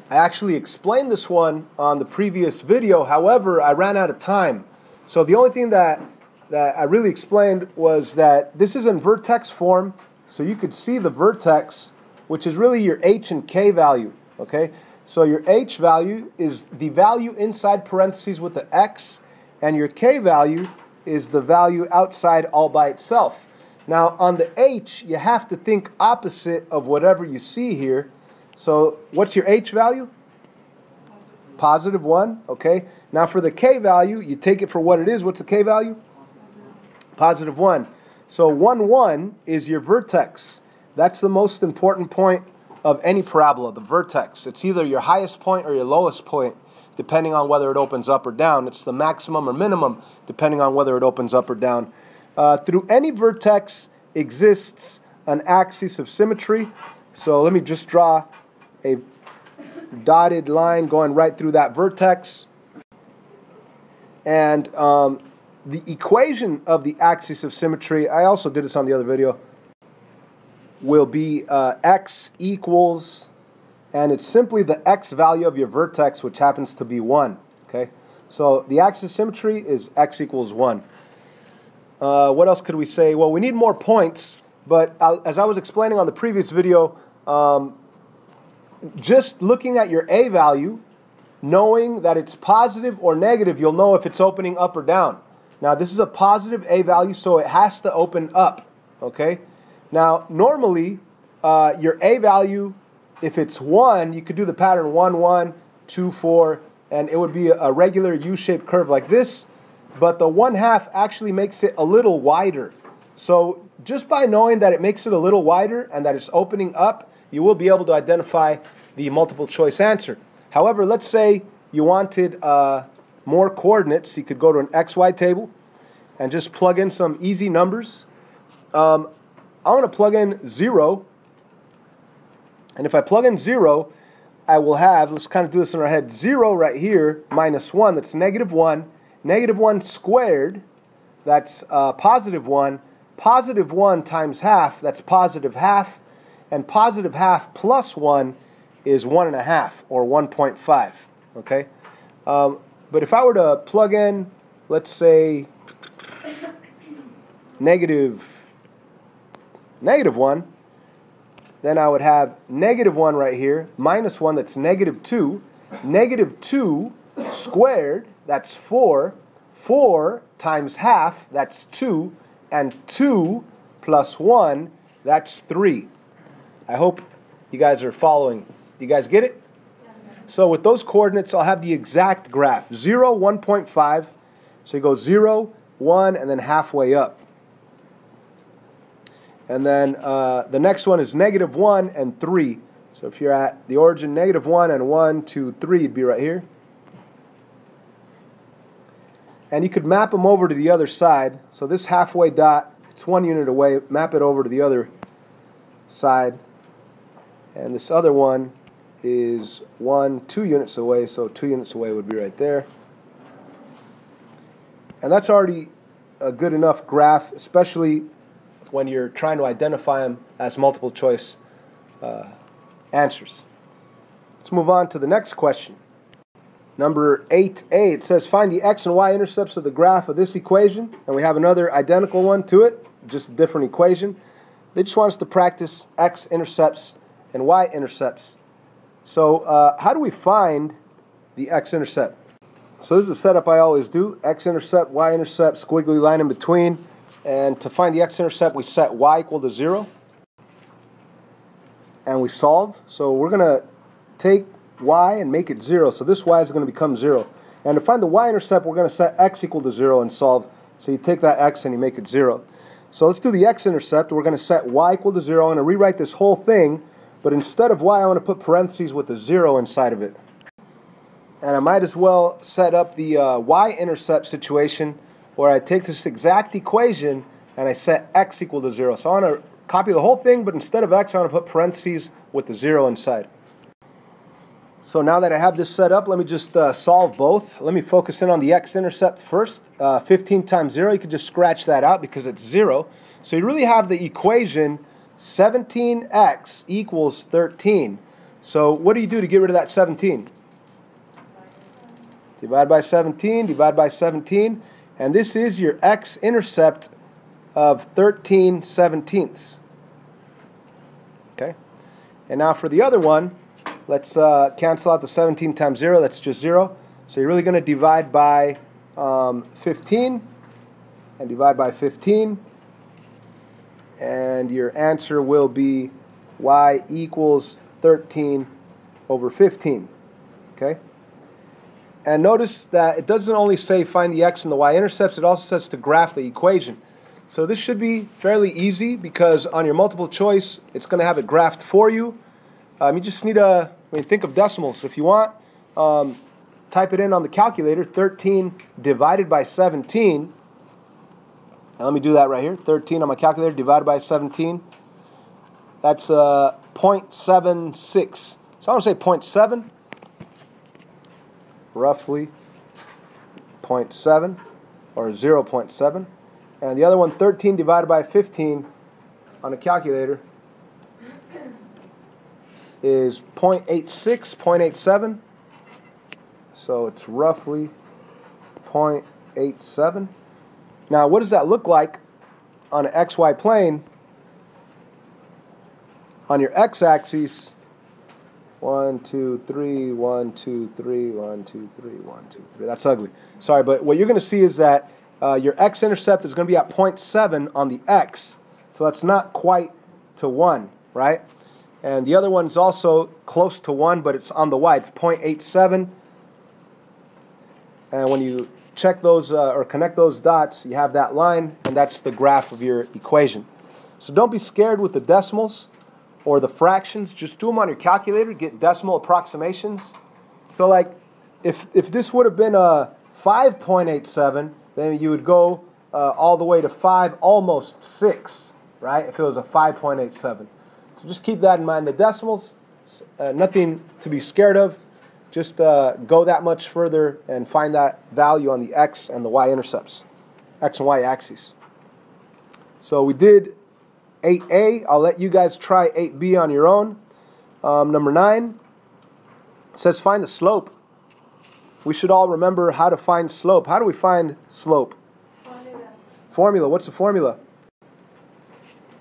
I actually explained this one on the previous video, however, I ran out of time. So the only thing that I really explained was that this is in vertex form, so you could see the vertex, which is really your h and k value, okay? So your h value is the value inside parentheses with the x, and your k value is the value outside all by itself. Now on the h, you have to think opposite of whatever you see here. So what's your h value? Positive 1, okay? Now for the k value, you take it for what it is. What's the k value? Positive 1. So 1, 1 is your vertex. That's the most important point of any parabola, the vertex. It's either your highest point or your lowest point, depending on whether it opens up or down. It's the maximum or minimum, depending on whether it opens up or down. Through any vertex exists an axis of symmetry. So let me just draw a dotted line going right through that vertex. And the equation of the axis of symmetry, I also did this on the other video, will be x equals, and it's simply the x value of your vertex, which happens to be 1. Okay, so the axis of symmetry is x equals 1. What else could we say? Well, we need more points, but as I was explaining on the previous video, just looking at your a value, knowing that it's positive or negative, you'll know if it's opening up or down. Now, this is a positive a value, so it has to open up, okay? Now, normally, your a value, if it's 1, you could do the pattern 1, 1, 2, 4, and it would be a regular U-shaped curve like this, but the 1/2 actually makes it a little wider. So just by knowing that it makes it a little wider and that it's opening up, you will be able to identify the multiple choice answer. However, let's say you wanted more coordinates. You could go to an XY table and just plug in some easy numbers. I want to plug in 0. And if I plug in 0, I will have, let's kind of do this in our head, 0 right here minus 1, that's negative 1. Negative 1 squared, that's positive 1. Positive 1 times half, that's positive half. And positive half plus 1 is 1.5 or 1.5. Okay? But if I were to plug in, let's say, negative 1, then I would have negative 1 right here, minus 1, that's negative 2. Negative 2 squared, that's 4. 4 times half, that's 2. And 2 plus 1, that's 3. I hope you guys are following. You guys get it? So with those coordinates, I'll have the exact graph. 0, 1.5. So you go 0, 1, and then halfway up. And then the next one is negative 1 and 3. So if you're at the origin, negative 1 and 1, 2, 3, it'd be right here. And you could map them over to the other side. So this halfway dot, it's 1 unit away. Map it over to the other side. And this other one is 2 units away. So 2 units away would be right there. And that's already a good enough graph, especially when you're trying to identify them as multiple choice answers. Let's move on to the next question. Number 8a, it says find the x and y intercepts of the graph of this equation. And we have another identical one to it, just a different equation. They just want us to practice x-intercepts and y-intercepts. So how do we find the x-intercept? So this is a setup I always do. X-intercept, y-intercept, squiggly line in between. And to find the x-intercept, we set y equal to 0. And we solve. So we're going to take y and make it 0. So this y is going to become 0. And to find the y-intercept, we're going to set x equal to 0 and solve. So you take that x and you make it 0. So let's do the x-intercept. We're going to set y equal to 0. I'm going to rewrite this whole thing. But instead of y, I want to put parentheses with a 0 inside of it. And I might as well set up the y-intercept situation where I take this exact equation and I set x equal to 0. So I want to copy the whole thing, but instead of x, I want to put parentheses with the 0 inside. So now that I have this set up, let me just solve both. Let me focus in on the x-intercept first. 15 times 0, you can just scratch that out because it's 0. So you really have the equation 17x equals 13. So what do you do to get rid of that 17? Divide by 17, divide by 17, and this is your x-intercept of 13/17. Okay? And now for the other one, let's cancel out the 17 times 0, that's just 0. So you're really going to divide by 15, and divide by 15, and your answer will be y equals 13/15. Okay? And notice that it doesn't only say find the x and the y-intercepts, it also says to graph the equation. So this should be fairly easy because on your multiple choice, it's going to have it graphed for you. You just need think of decimals. If you want, type it in on the calculator, 13 divided by 17. And let me do that right here. 13 on my calculator divided by 17. That's 0.76. So I'm going to say 0.7. Roughly 0.7 or 0.7. And the other one, 13 divided by 15 on a calculator is 0.86, 0.87. So it's roughly 0.87. Now, what does that look like on an XY plane? On your x-axis, 1, 2, 3, 1, 2, 3, 1, 2, 3, 1, 2, 3. That's ugly. Sorry, but what you're going to see is that your x-intercept is going to be at 0.7 on the x. So that's not quite to 1, right? And the other one's also close to 1, but it's on the y. It's 0.87. And when you check those or connect those dots, you have that line, and that's the graph of your equation. So don't be scared with the decimals or the fractions. Just do them on your calculator, get decimal approximations. So like if this would have been a 5.87, then you would go all the way to 5, almost 6, right? If it was a 5.87. So just keep that in mind. The decimals, nothing to be scared of. Just go that much further and find that value on the x and the y-intercepts, x and y axes. So we did 8A. I'll let you guys try 8B on your own. Number 9, it says find the slope. We should all remember how to find slope. How do we find slope? Formula. What's the formula?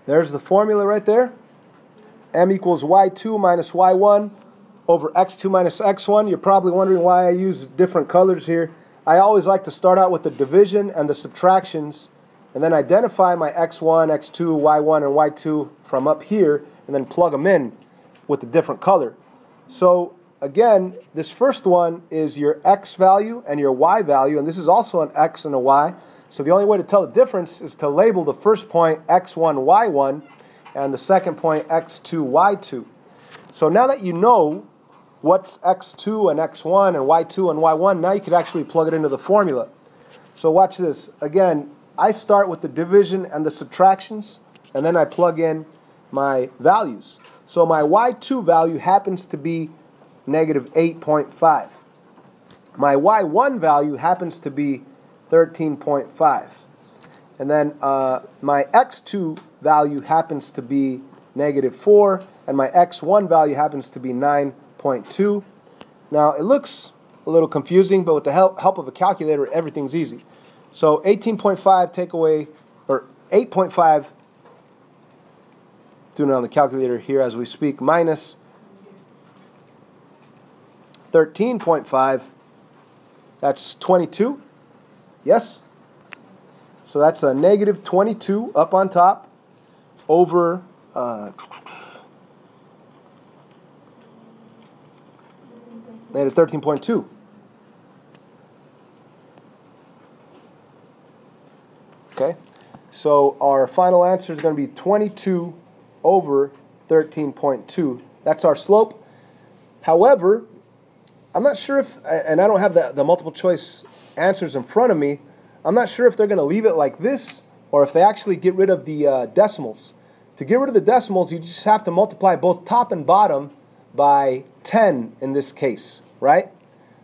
There's the formula right there. M equals y2 minus y1 over x2 minus x1. You're probably wondering why I use different colors here. I always like to start out with the division and the subtractions, and then identify my x1, x2, y1, and y2 from up here, and then plug them in with a different color. So again, this first one is your x value and your y value, and this is also an x and a y. So the only way to tell the difference is to label the first point x1, y1, and the second point x2, y2. So now that you know what's x2 and x1 and y2 and y1, now you can actually plug it into the formula. So watch this. Again, I start with the division and the subtractions, and then I plug in my values. So my y2 value happens to be negative 8.5. My y1 value happens to be 13.5. And then my x2 value happens to be negative 4, and my x1 value happens to be 9.2. Now, it looks a little confusing, but with the help of a calculator, everything's easy. So 18.5 take away, or 8.5, doing it on the calculator here as we speak, minus 13.5, that's 22, yes? So that's a negative 22 up on top over negative 13.2. Okay, so our final answer is going to be 22 over 13.2. That's our slope. However, I'm not sure if, and I don't have the multiple choice answers in front of me, I'm not sure if they're going to leave it like this or if they actually get rid of the decimals. To get rid of the decimals, you just have to multiply both top and bottom by 10 in this case, right?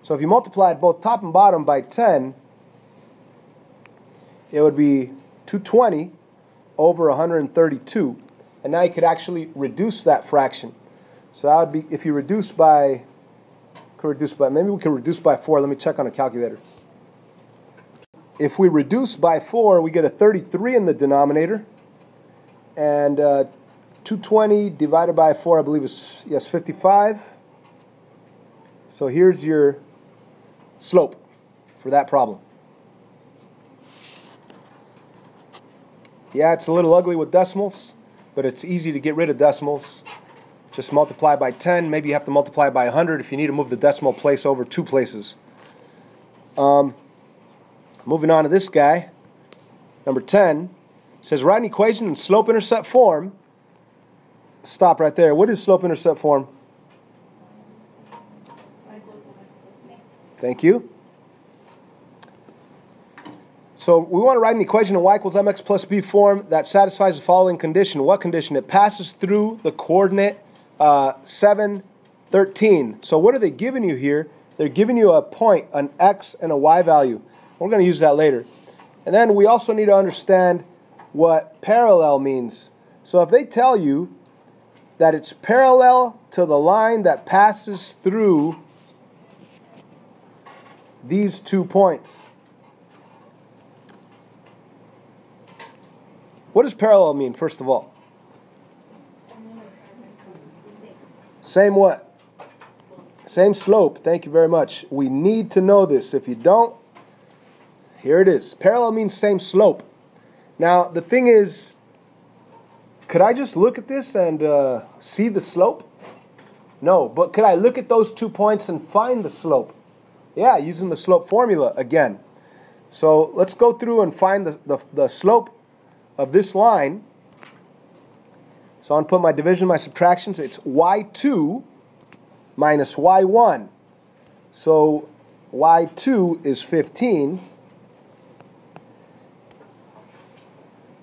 So if you multiplied both top and bottom by 10, it would be 220 over 132. And now you could actually reduce that fraction. So that would be, if you reduce by, maybe we can reduce by 4. Let me check on a calculator. If we reduce by 4, we get a 33 in the denominator. And 220 divided by 4, I believe, is, yes, 55. So here's your slope for that problem. Yeah, it's a little ugly with decimals, but it's easy to get rid of decimals. Just multiply by 10. Maybe you have to multiply by 100 if you need to move the decimal place over 2 places. Moving on to this guy, number 10. It says write an equation in slope-intercept form. Stop right there. What is slope-intercept form? Thank you. So we want to write an equation in y equals mx plus b form that satisfies the following condition. What condition? It passes through the coordinate 7, 13. So what are they giving you here? They're giving you a point, an x and a y value. We're going to use that later. And then we also need to understand what parallel means. So if they tell you that it's parallel to the line that passes through these 2 points. What does parallel mean, first of all? Same what? Same slope. Thank you very much. We need to know this. If you don't, here it is. Parallel means same slope. Now, the thing is, could I just look at this and see the slope? No, but could I look at those 2 points and find the slope? Yeah, using the slope formula again. So let's go through and find the slope of this line. So I'm going to put my division, my subtractions. It's y2 minus y1. So y2 is 15.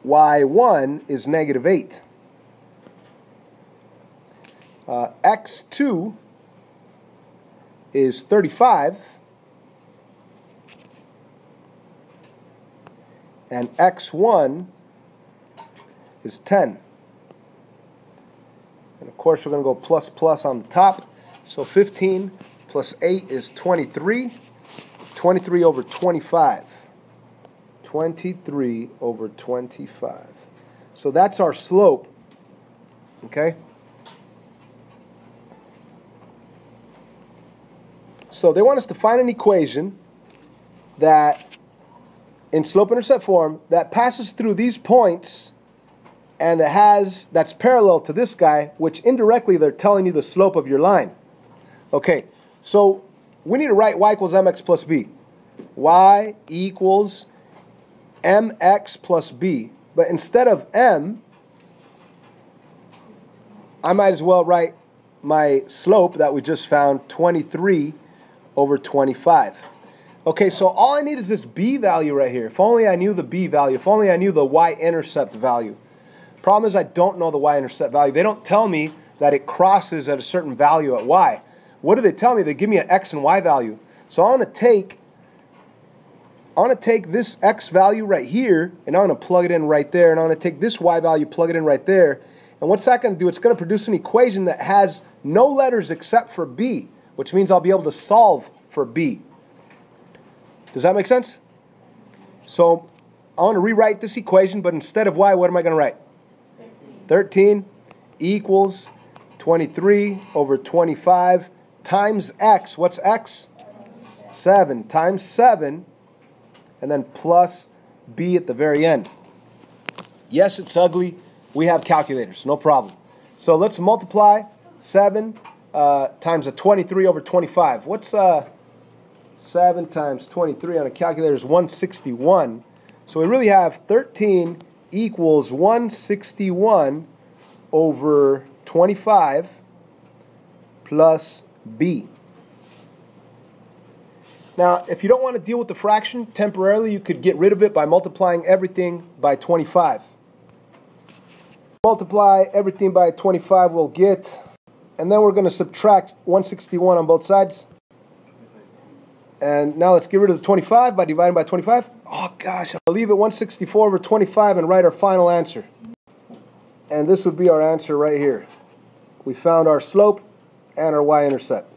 y1 is negative 8. x2 is 35. And x1 is 10. And of course we're going to go plus plus on the top. So 15 plus 8 is 23. 23 over 25. 23 over 25. So that's our slope. Okay? So they want us to find an equation that in slope-intercept form that passes through these points and that's parallel to this guy, which indirectly they're telling you the slope of your line. Okay, so we need to write y equals mx plus b. Y equals mx plus b. But instead of m, I might as well write my slope that we just found, 23 over 25. Okay, so all I need is this b value right here. If only I knew the b value. If only I knew the y-intercept value. Problem is I don't know the y-intercept value. They don't tell me that it crosses at a certain value at y. What do they tell me? They give me an x and y value. So I want to take this x value right here, and I'm going to plug it in right there, and I'm going to take this y value, plug it in right there. And what's that going to do? It's going to produce an equation that has no letters except for b, which means I'll be able to solve for b. Does that make sense? So I want to rewrite this equation, but instead of y, what am I going to write? 13 equals 23 over 25 times x. What's x? 7 times 7, and then plus b at the very end. Yes, it's ugly. We have calculators, no problem. So let's multiply 7 times a 23 over 25. What's 7 times 23 on a calculator is 161. So we really have 13 equals 161 over 25 plus b. Now, if you don't want to deal with the fraction temporarily, you could get rid of it by multiplying everything by 25. Multiply everything by 25, we'll get, and then we're going to subtract 161 on both sides. And now let's get rid of the 25 by dividing by 25. Oh gosh, I'll leave it 164 over 25 and write our final answer. And this would be our answer right here. we found our slope and our y-intercept.